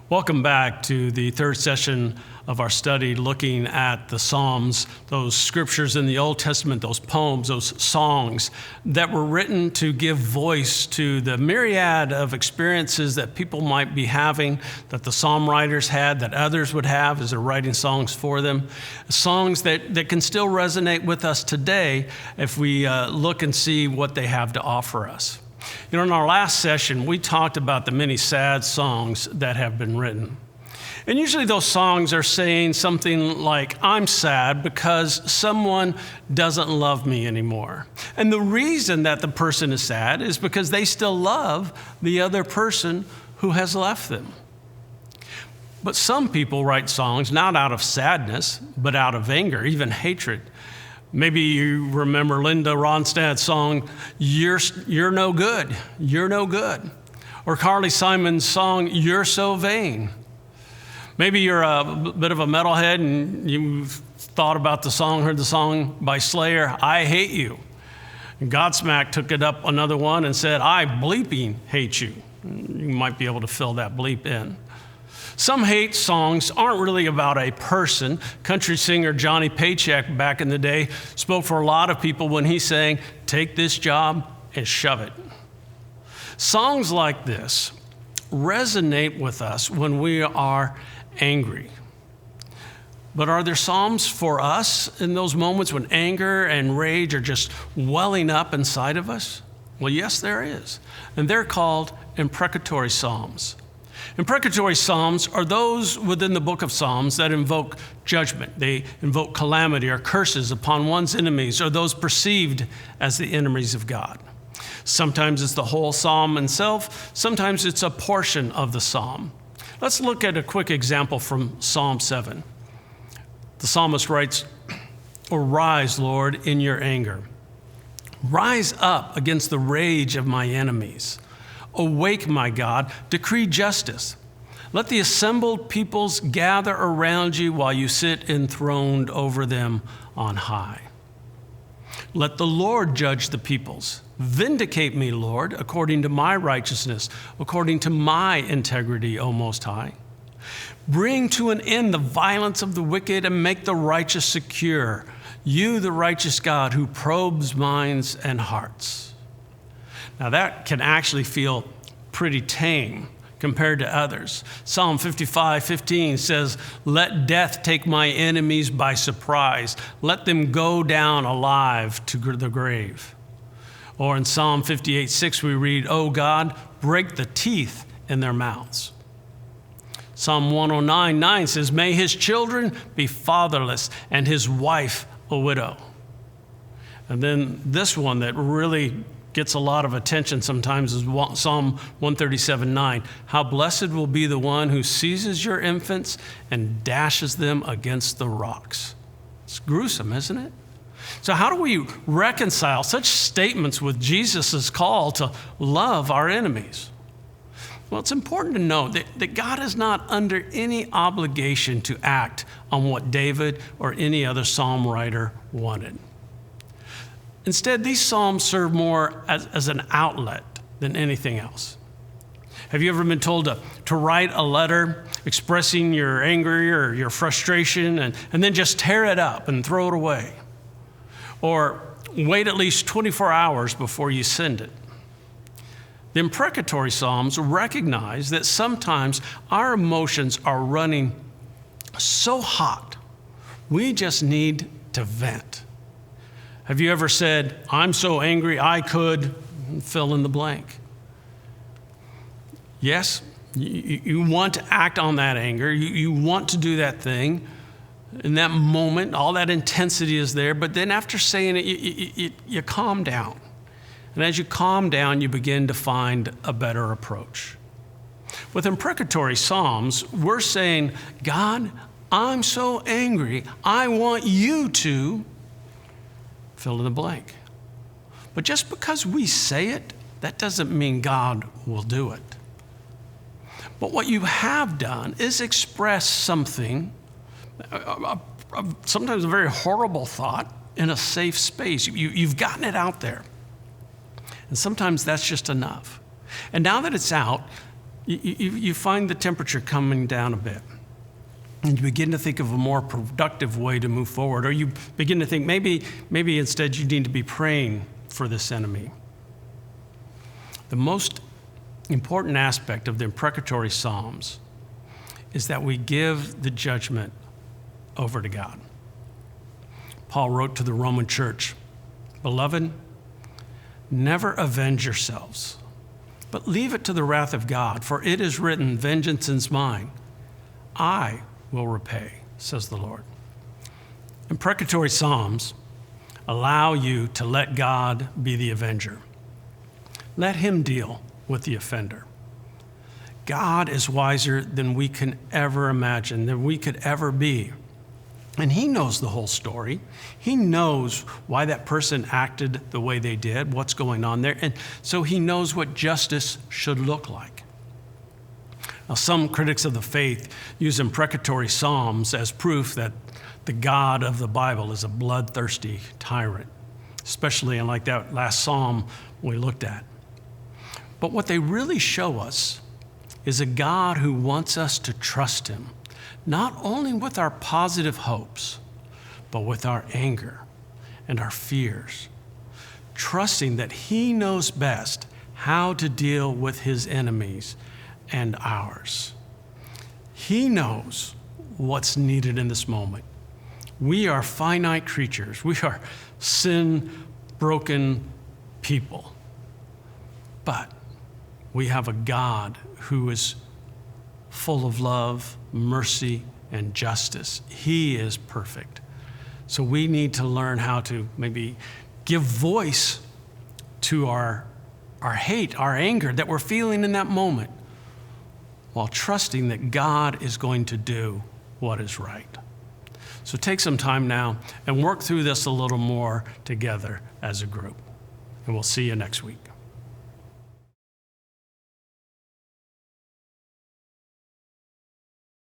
Welcome back to the third session of our study looking at the Psalms, those scriptures in the Old Testament, those poems, those songs that were written to give voice to the myriad of experiences that people might be having, that the psalm writers had, that others would have as they're writing songs for them. Songs that can still resonate with us today if we look and see what they have to offer us. You know, in our last session, we talked about the many sad songs that have been written. And usually those songs are saying something like, I'm sad because someone doesn't love me anymore. And the reason that the person is sad is because they still love the other person who has left them. But some people write songs not out of sadness, but out of anger, even hatred. Maybe you remember Linda Ronstadt's song, You're No Good, You're No Good. Or Carly Simon's song, You're So Vain. Maybe you're a bit of a metalhead and you've thought about the song, heard the song by Slayer, I Hate You. And Godsmack took it up another one and said, I bleeping hate you. You might be able to fill that bleep in. Some hate songs aren't really about a person. Country singer Johnny Paycheck back in the day spoke for a lot of people when he sang, take this job and shove it. Songs like this resonate with us when we are angry. But are there psalms for us in those moments when anger and rage are just welling up inside of us? Well, yes, there is. And they're called imprecatory psalms. Imprecatory psalms are those within the book of Psalms that invoke judgment. They invoke calamity or curses upon one's enemies or those perceived as the enemies of God. Sometimes it's the whole psalm itself. Sometimes it's a portion of the psalm. Let's look at a quick example from Psalm 7. The psalmist writes, Arise, Lord, in your anger. Rise up against the rage of my enemies. Awake, my God, decree justice. Let the assembled peoples gather around you while you sit enthroned over them on high. Let the Lord judge the peoples. Vindicate me, Lord, according to my righteousness, according to my integrity, O Most High. Bring to an end the violence of the wicked and make the righteous secure. You, the righteous God, who probes minds and hearts. Now that can actually feel pretty tame compared to others. Psalm 55:15 says, Let death take my enemies by surprise. Let them go down alive to the grave. Or in Psalm 58:6 we read, O God, break the teeth in their mouths. Psalm 109:9 says, May his children be fatherless and his wife a widow. And then this one that really gets a lot of attention sometimes is Psalm 137:9. How blessed will be the one who seizes your infants and dashes them against the rocks. It's gruesome, isn't it? So how do we reconcile such statements with Jesus' call to love our enemies? Well, it's important to know that God is not under any obligation to act on what David or any other psalm writer wanted. Instead, these psalms serve more as an outlet than anything else. Have you ever been told to write a letter expressing your anger or your frustration and then just tear it up and throw it away? Or wait at least 24 hours before you send it? The imprecatory psalms recognize that sometimes our emotions are running so hot, we just need to vent. Have you ever said, I'm so angry I could fill in the blank? Yes, you want to act on that anger. You want to do that thing. In that moment, all that intensity is there. But then after saying it, you calm down. And as you calm down, you begin to find a better approach. With imprecatory psalms, we're saying, God, I'm so angry. I want you to fill in the blank. But just because we say it, that doesn't mean God will do it. But what you have done is express something, sometimes a very horrible thought, in a safe space. You've gotten it out there. And sometimes that's just enough. And now that it's out, you find the temperature coming down a bit. And you begin to think of a more productive way to move forward. Or you begin to think maybe instead you need to be praying for this enemy. The most important aspect of the imprecatory Psalms is that we give the judgment over to God. Paul wrote to the Roman church, "Beloved, never avenge yourselves, but leave it to the wrath of God, for it is written, 'Vengeance is mine. I will repay,' says the Lord." Imprecatory Psalms allow you to let God be the avenger. Let him deal with the offender. God is wiser than we can ever imagine, than we could ever be. And he knows the whole story. He knows why that person acted the way they did, what's going on there. And so he knows what justice should look like. Now, some critics of the faith use imprecatory Psalms as proof that the God of the Bible is a bloodthirsty tyrant, especially in like that last Psalm we looked at. But what they really show us is a God who wants us to trust him, not only with our positive hopes, but with our anger and our fears, trusting that he knows best how to deal with his enemies and ours. He knows what's needed in this moment. We are finite creatures. We are sin-broken people. But we have a God who is full of love, mercy, and justice. He is perfect. So we need to learn how to maybe give voice to our hate, our anger that we're feeling in that moment, while trusting that God is going to do what is right. So take some time now and work through this a little more together as a group. And we'll see you next week.